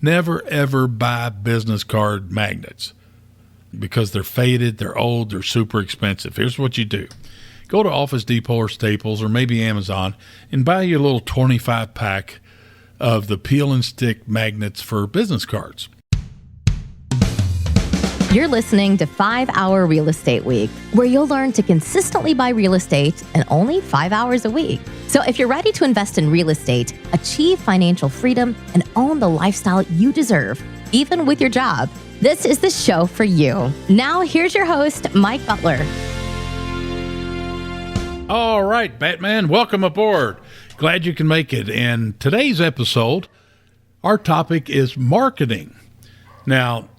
Never, ever buy business card magnets because they're faded, they're old, they're super expensive. Here's what you do. Go to Office Depot or Staples or maybe Amazon and buy you a little 25 pack of the peel and stick magnets for business cards. You're listening to 5 Hour Real Estate Week, where you'll learn to consistently buy real estate in only 5 hours a week. So if you're ready to invest in real estate, achieve financial freedom, and own the lifestyle you deserve, even with your job, this is the show for you. Now, here's your host, Mike Butler. All right, Batman, welcome aboard. Glad you can make it. And today's episode, our topic is marketing. Now,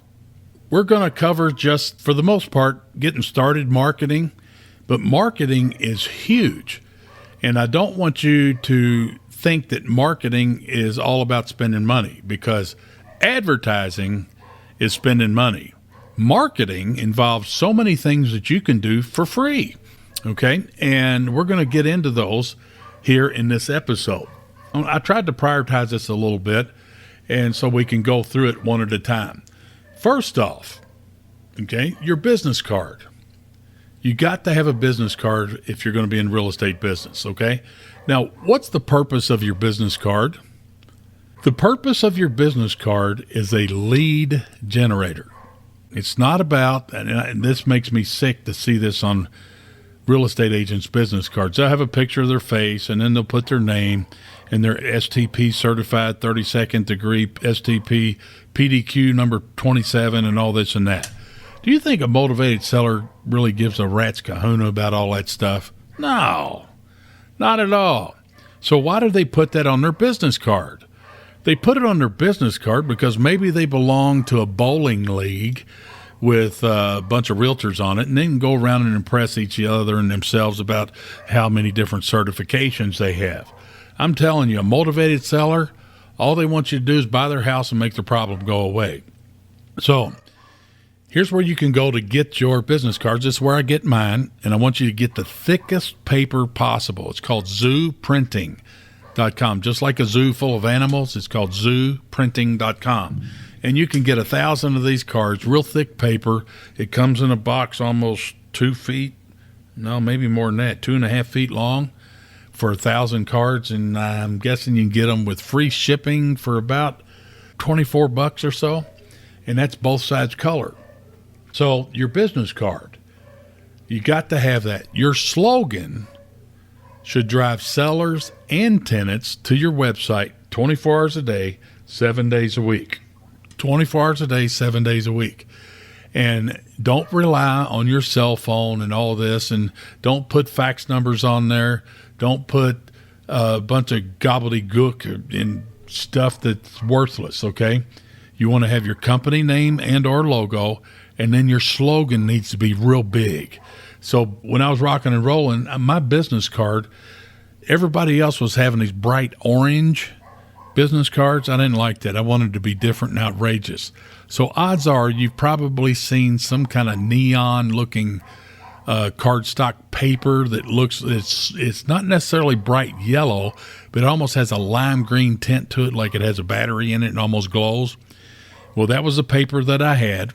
we're going to cover just, for the most part, getting started marketing, but marketing is huge. And I don't want you to think that marketing is all about spending money, because advertising is spending money. Marketing involves so many things that you can do for free. Okay, and we're going to get into those here in this episode. I tried to prioritize this a little bit, and so we can go through it one at a time. First off, okay, your business card. You got to have a business card if you're going to be in real estate business, okay? Now, what's the purpose of your business card? The purpose of your business card is a lead generator. It's not about, and this makes me sick to see this on real estate agents' business cards. They'll have a picture of their face, and then they'll put their name and their STP certified 32nd degree STP PDQ number 27 and all this and that. Do you think a motivated seller really gives a rat's kahuna about all that stuff? No, not at all. So why do they put that on their business card? They put it on their business card because maybe they belong to a bowling league with a bunch of realtors on it, and they can go around and impress each other and themselves about how many different certifications they have. I'm telling you, a motivated seller, all they want you to do is buy their house and make the problem go away. So here's where you can go to get your business cards. This is where I get mine, and I want you to get the thickest paper possible. It's called zooprinting.com. Just like a zoo full of animals, it's called zooprinting.com. And you can get 1,000 of these cards, real thick paper. It comes in a box almost 2 feet, no, maybe more than that, 2.5 feet long for 1,000 cards. And I'm guessing you can get them with free shipping for about $24 or so. And that's both sides color. So your business card, you got to have that. Your slogan should drive sellers and tenants to your website 24 hours a day, 7 days a week. 24 hours a day, 7 days a week. And don't rely on your cell phone and all this, and don't put fax numbers on there. Don't put a bunch of gobbledygook and stuff that's worthless, okay? You want to have your company name and or logo, and then your slogan needs to be real big. So when I was rocking and rolling, my business card, everybody else was having these bright orange business cards. I didn't like that. I wanted to be different and outrageous. So odds are you've probably seen some kind of neon looking cardstock paper that looks, it's not necessarily bright yellow, but it almost has a lime green tint to it, like it has a battery in it and almost glows. Well, that was the paper that I had,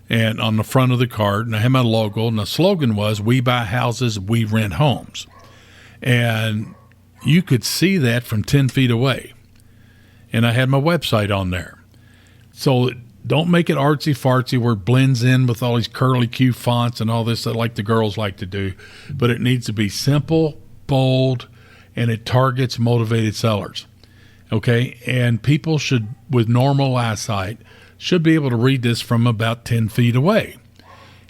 and on the front of the card, and I had my logo, and the slogan was, "We buy houses, we rent homes." And you could see that from 10 feet away. And I had my website on there. So don't make it artsy-fartsy where it blends in with all these curly Q fonts and all this that like the girls like to do. But it needs to be simple, bold, and it targets motivated sellers. Okay? And people should, with normal eyesight, should be able to read this from about 10 feet away.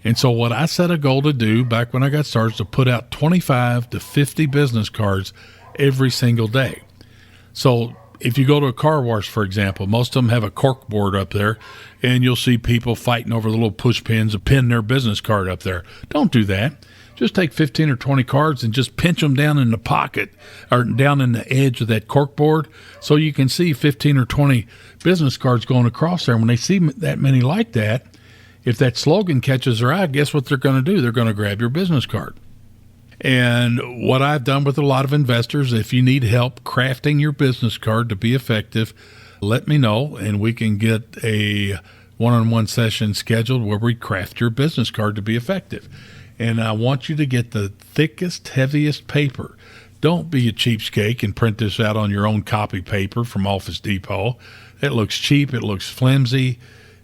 And so what I set a goal to do back when I got started is to put out 25 to 50 business cards every single day. So if you go to a car wash, for example, most of them have a cork board up there, and you'll see people fighting over the little push pins to pin their business card up there. Don't do that. Just take 15 or 20 cards and just pinch them down in the pocket or down in the edge of that cork board so you can see 15 or 20 business cards going across there. And when they see that many like that, if that slogan catches their eye, guess what they're going to do? They're going to grab your business card. And what I've done with a lot of investors, if you need help crafting your business card to be effective, let me know and we can get a one-on-one session scheduled where we craft your business card to be effective. And I want you to get the thickest, heaviest paper. Don't be a cheapskate and print this out on your own copy paper from Office Depot. It looks cheap. It looks flimsy.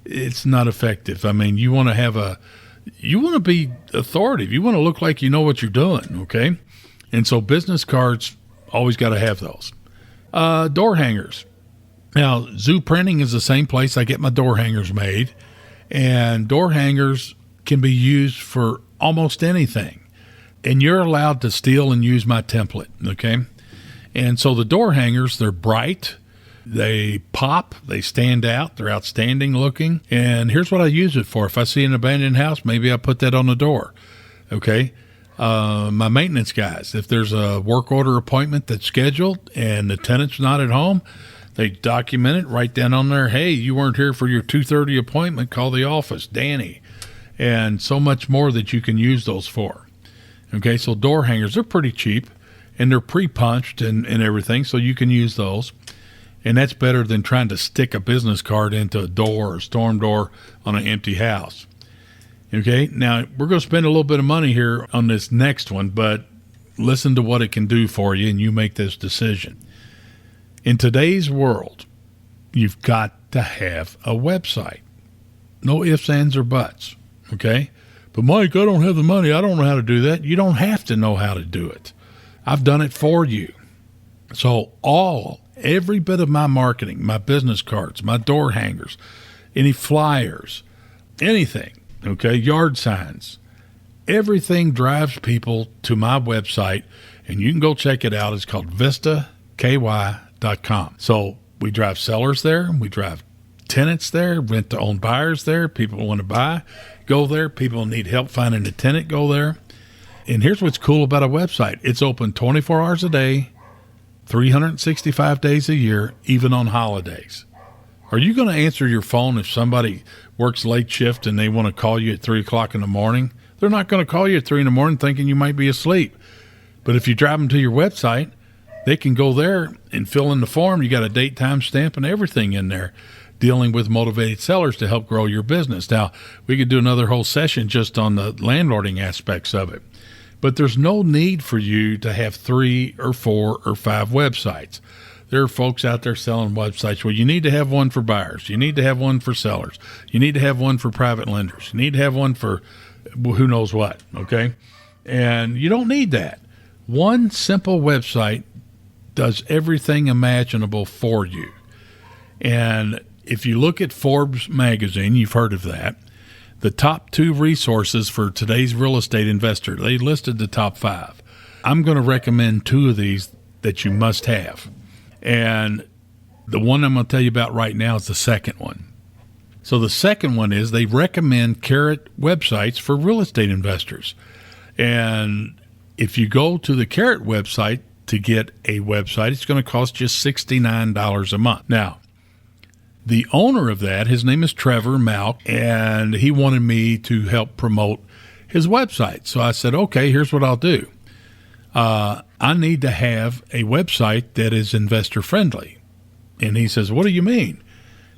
It's not effective. I mean, you want to be authoritative. You want to look like you know what you're doing, okay? And so business cards, always got to have those. Door hangers. Now, Zoo Printing is the same place I get my door hangers made, and door hangers can be used for almost anything. And you're allowed to steal and use my template, okay? And so the door hangers, they're bright, they pop, they stand out, they're outstanding looking. And here's what I use it for. If I see an abandoned house, maybe I put that on the door, okay? My maintenance guys, if there's a work order appointment that's scheduled and the tenant's not at home, they document it, write down on there, hey, you weren't here for your 2:30 appointment, call the office, Danny. And so much more that you can use those for. Okay, so door hangers, they're pretty cheap, and they're pre-punched and everything, so you can use those. And that's better than trying to stick a business card into a door or storm door on an empty house. Okay, now we're going to spend a little bit of money here on this next one, but listen to what it can do for you, and you make this decision. In today's world, you've got to have a website. No ifs, ands, or buts, okay? But, Mike, I don't have the money. I don't know how to do that. You don't have to know how to do it. I've done it for you. So every bit of my marketing, my business cards, my door hangers, any flyers, anything, okay, yard signs, everything drives people to my website, and you can go check it out. It's called VistaKY.com. So we drive sellers there, we drive tenants there, rent to own buyers there. People want to buy, go there. People need help finding a tenant, go there. And here's what's cool about a website. It's open 24 hours a day, 365 days a year, even on holidays. Are you going to answer your phone if somebody works late shift and they want to call you at 3 o'clock in the morning? They're not going to call you at 3 in the morning thinking you might be asleep. But if you drive them to your website, they can go there and fill in the form. You got a date, time stamp, and everything in there, dealing with motivated sellers to help grow your business. Now, we could do another whole session just on the landlording aspects of it. But there's no need for you to have 3 or 4 or 5 websites. There are folks out there selling websites where you need to have one for buyers. You need to have one for sellers. You need to have one for private lenders. You need to have one for who knows what, okay? And you don't need that. One simple website does everything imaginable for you. And if you look at Forbes magazine, you've heard of that, the top 2 resources for today's real estate investor, they listed the top 5. I'm going to recommend 2 of these that you must have. And the one I'm going to tell you about right now is the second one. So the second one is they recommend Carrot websites for real estate investors. And if you go to the Carrot website to get a website, it's going to cost you $69 a month. Now, the owner of that, his name is Trevor Malk, and he wanted me to help promote his website. So I said, okay, here's what I'll do. I need to have a website that is investor friendly. And he says, what do you mean?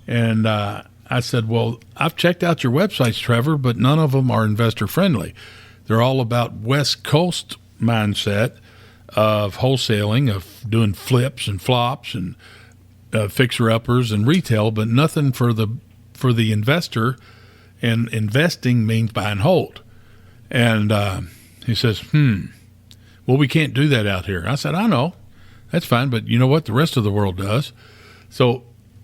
And I said, well, I've checked out your websites, Trevor, but none of them are investor friendly. They're all about West Coast mindset of wholesaling, of doing flips and flops and fixer-uppers and retail, but nothing for the investor. And investing means buy and hold. And he says, well, we can't do that out here. I said, I know. That's fine, but you know what? The rest of the world does. So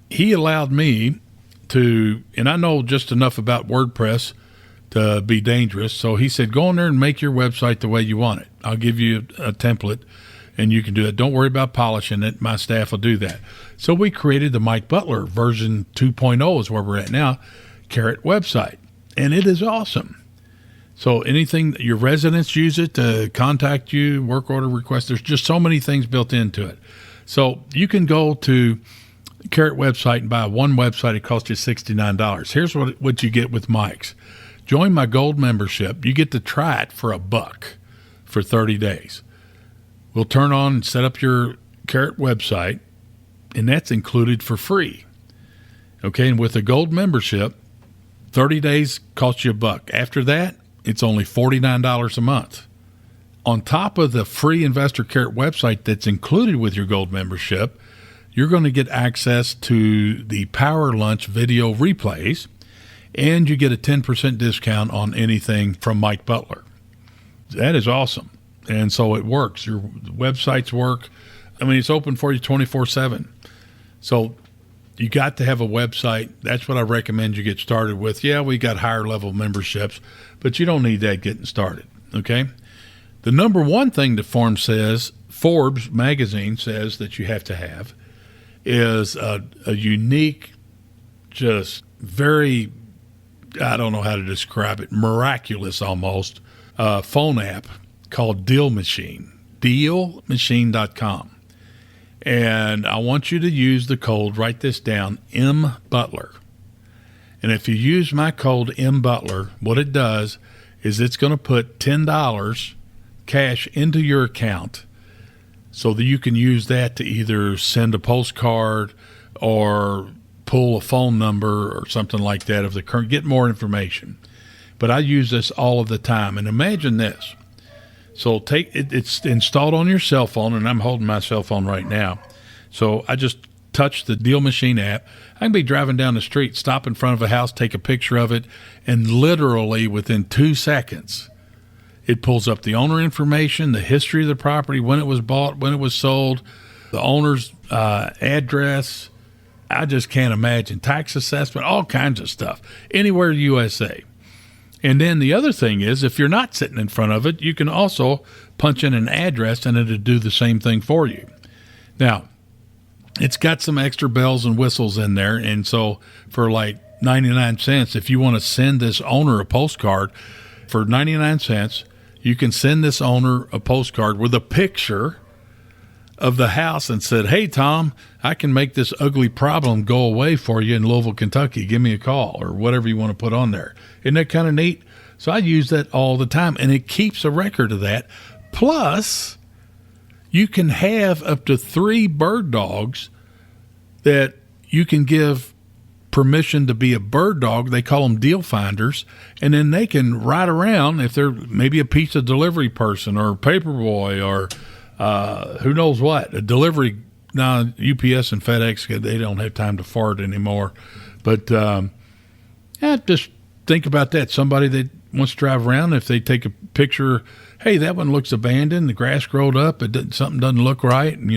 he allowed me to, and I know just enough about WordPress to be dangerous. So he said, go in there and make your website the way you want it. I'll give you a template, and you can do it. Don't worry about polishing it. My staff will do that. So we created the Mike Butler version 2.0 is where we're at now, Carrot website. And it is awesome. So anything, your residents use it to contact you, work order requests. There's just so many things built into it. So you can go to Carrot website and buy one website. It costs you $69. Here's what you get with Mike's. Join my gold membership. You get to try it for $1 for 30 days. We'll turn on and set up your Carrot website, and that's included for free. Okay, and with a gold membership, 30 days costs you $1. After that, it's only $49 a month. On top of the free Investor Carrot website that's included with your gold membership, you're going to get access to the Power Lunch video replays, and you get a 10% discount on anything from Mike Butler. That is awesome. And so it works. Your websites work. I mean, it's open for you 24/7. So you got to have a website. That's what I recommend you get started with. Yeah, we got higher level memberships, but you don't need that getting started. Okay. The number one thing that Forbes magazine says that you have to have is a unique, just very, I don't know how to describe it, miraculous almost, phone app called Deal Machine, dealmachine.com. And I want you to use the code, write this down, M Butler. And if you use my code M Butler, what it does is it's going to put $10 cash into your account so that you can use that to either send a postcard or pull a phone number or something like that, get more information. But I use this all of the time. And imagine this. So it's installed on your cell phone, and I'm holding my cell phone right now. So I just touch the Deal Machine app. I can be driving down the street, stop in front of a house, take a picture of it, and literally within 2 seconds, it pulls up the owner information, the history of the property, when it was bought, when it was sold, the owner's address. I just can't imagine. Tax assessment, all kinds of stuff, anywhere USA. And then the other thing is, if you're not sitting in front of it, you can also punch in an address and it'll do the same thing for you. Now, it's got some extra bells and whistles in there. And so for like 99 cents, if you want to send this owner a postcard for 99 cents, you can send this owner a postcard with a picture of the house and said, "Hey, Tom, I can make this ugly problem go away for you in Louisville, Kentucky. Give me a call," or whatever you want to put on there. Isn't that kind of neat? So I use that all the time, and it keeps a record of that. Plus, you can have up to 3 bird dogs that you can give permission to be a bird dog. They call them deal finders, and then they can ride around if they're maybe a pizza delivery person or a paper boy or who knows what, a delivery. Now, UPS and FedEx, they don't have time to fart anymore. But just think about that. Somebody that wants to drive around, if they take a picture, hey, that one looks abandoned, the grass growed up, something doesn't look right, and,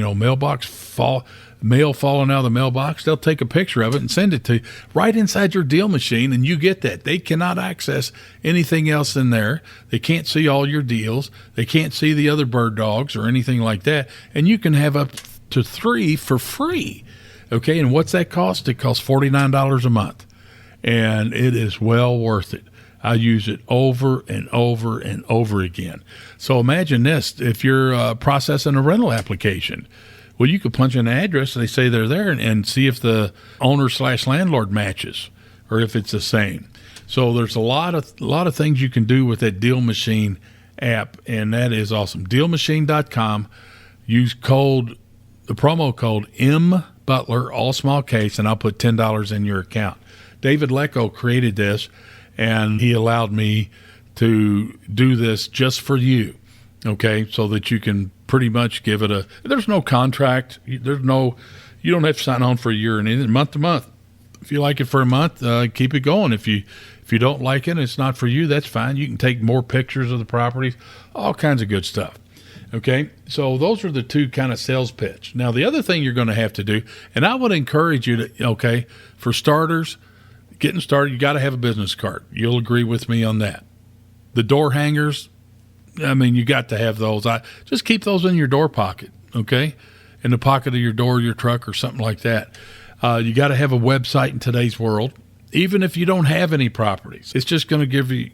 mail falling out of the mailbox, they'll take a picture of it and send it to you right inside your Deal Machine, and you get that. They cannot access anything else in there. They can't see all your deals. They can't see the other bird dogs or anything like that. And you can have up to 3 for free. Okay, and what's that cost? It costs $49 a month, and it is well worth it. I use it over and over and over again. So imagine this, if you're processing a rental application, well, you could punch in an address, they say they're there, and see if the owner/landlord matches or if it's the same. So there's a lot of things you can do with that Deal Machine app, and that is awesome. Dealmachine.com. Use the promo code M Butler, all small case, and I'll put $10 in your account. David Lecco created this, and he allowed me to do this just for you. Okay, so that you can pretty much give it there's no contract. You don't have to sign on for a year or anything, month to month. If you like it for a month, keep it going. If you don't like it, it's not for you, that's fine. You can take more pictures of the properties, all kinds of good stuff. Okay, so those are the 2 kind of sales pitch. Now, the other thing you're going to have to do, and I would encourage you to, for starters, getting started, you got to have a business card. You'll agree with me on that. The door hangers, I mean, you got to have those. Just keep those in your door pocket, okay? In the pocket of your door, your truck, or something like that. You got to have a website in today's world, even if you don't have any properties. It's just going to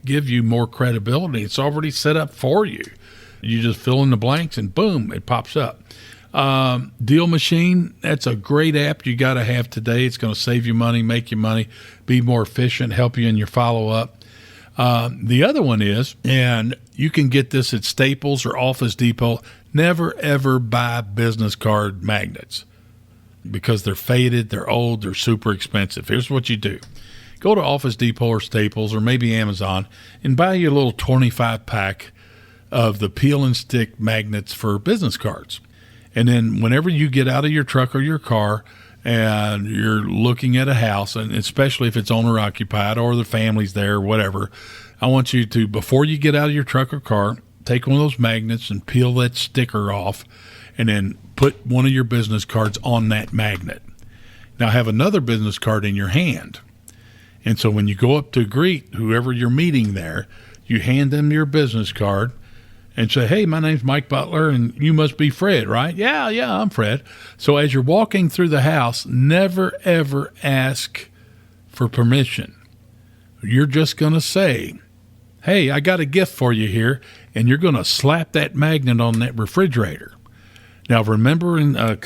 give you more credibility. It's already set up for you. You just fill in the blanks, and boom, it pops up. Deal Machine, that's a great app you got to have today. It's going to save you money, make you money, be more efficient, help you in your follow-up. The other one is, and you can get this at Staples or Office Depot, never, ever buy business card magnets. because they're faded, they're old, they're super expensive. Here's what you do. Go to Office Depot or Staples or maybe Amazon and buy you a little 25-pack of the peel and stick magnets for business cards. And then whenever you get out of your truck or your car and you're looking at a house, and especially if it's owner occupied or the family's there or whatever, I want you to, before you get out of your truck or car, take one of those magnets and peel that sticker off and then put one of your business cards on that magnet. Now have another business card in your hand. And so when you go up to greet whoever you're meeting there, you hand them your business card and say, hey, my name's Mike Butler, and you must be Fred, right? Yeah, I'm Fred. So as you're walking through the house, never, ever ask for permission. You're just going to say, hey, I got a gift for you here, and you're going to slap that magnet on that refrigerator. Now, remember in a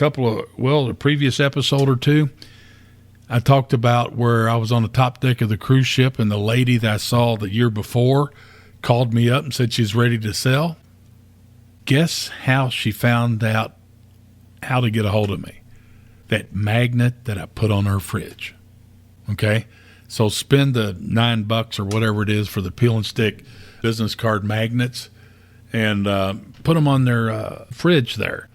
previous episode or two, I talked about where I was on the top deck of the cruise ship and the lady that I saw the year before called me up and said she's ready to sell. Guess how she found out how to get a hold of me? That magnet that I put on her fridge. Okay? So spend the $9 or whatever it is for the peel and stick business card magnets and put them on their fridge there.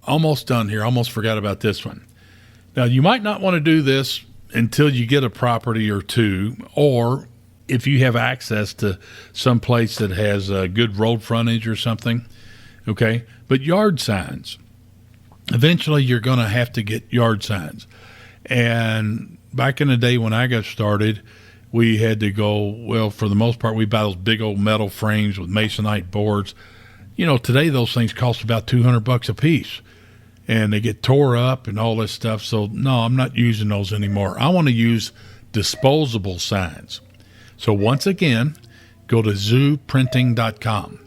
Almost done here. Almost forgot about this one. Now, you might not want to do this until you get a property or two, or if you have access to some place that has good road frontage or something, okay? But yard signs. Eventually, you're going to have to get yard signs. And back in the day when I got started, we had to go, for the most part, we buy those big old metal frames with masonite boards. You know, today those things cost about $200 a piece. And they get tore up and all this stuff. So, no, I'm not using those anymore. I want to use disposable signs. So, once again, go to zooprinting.com.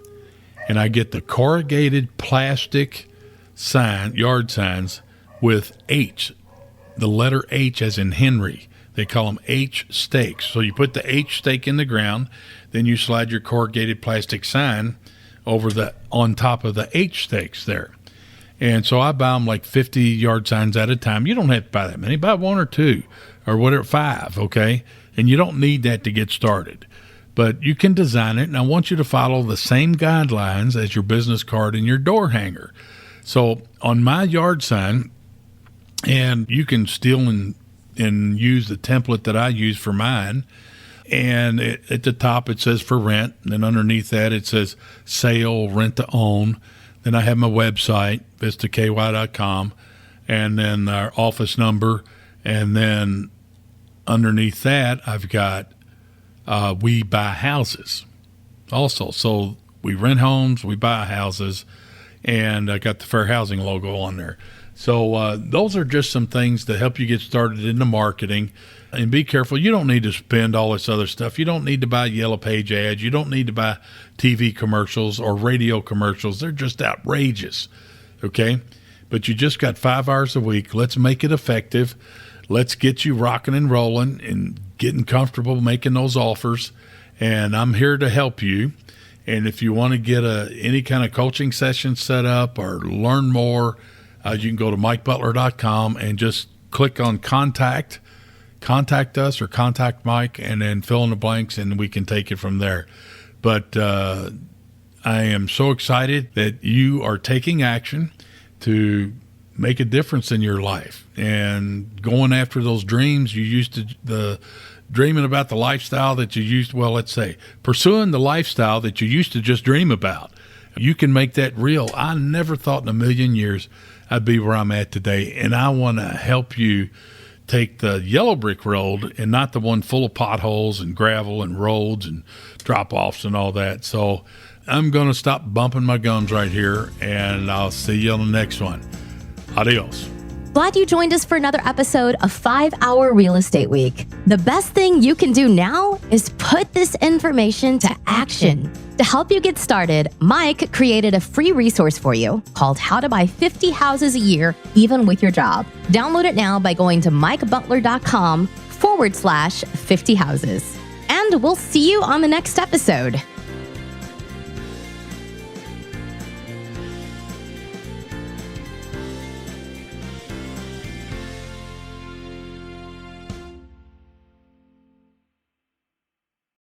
And I get the corrugated plastic sign, yard signs with H, the letter H as in Henry. They call them H stakes. So, you put the H stake in the ground. Then you slide your corrugated plastic sign on top of the H stakes there. And so I buy them like 50 yard signs at a time. You don't have to buy that many. Buy one or two or whatever, 5, okay? And you don't need that to get started. But you can design it, and I want you to follow the same guidelines as your business card and your door hanger. So on my yard sign, and you can steal and use the template that I use for mine, and at the top it says for rent, and then underneath that it says sale, rent to own. Then I have my website, vistaky.com, and then our office number. And then underneath that, I've got we buy houses also. So we rent homes, we buy houses, and I got the Fair Housing logo on there. So those are just some things to help you get started in the marketing. And be careful. You don't need to spend all this other stuff. You don't need to buy Yellow Page ads. You don't need to buy TV commercials or radio commercials. They're just outrageous, okay? But you just got 5 hours a week. Let's make it effective. Let's get you rocking and rolling and getting comfortable making those offers. And I'm here to help you. And if you want to get any kind of coaching session set up or learn more, you can go to mikebutler.com and just click on contact us or contact Mike, and then fill in the blanks, and we can take it from there. But I am so excited that you are taking action to make a difference in your life and going after those dreams you used to, dreaming about the lifestyle that you used, pursuing the lifestyle that you used to just dream about. You can make that real. I never thought in a million years I'd be where I'm at today, and I want to help you take the yellow brick road and not the one full of potholes and gravel and roads and drop-offs and all that. So I'm going to stop bumping my gums right here, and I'll see you on the next one. Adios. Glad you joined us for another episode of 5 Hour Real Estate Week. The best thing you can do now is put this information to action. To help you get started, Mike created a free resource for you called How to Buy 50 Houses a Year, Even with Your Job. Download it now by going to mikebutler.com/50 houses. And we'll see you on the next episode.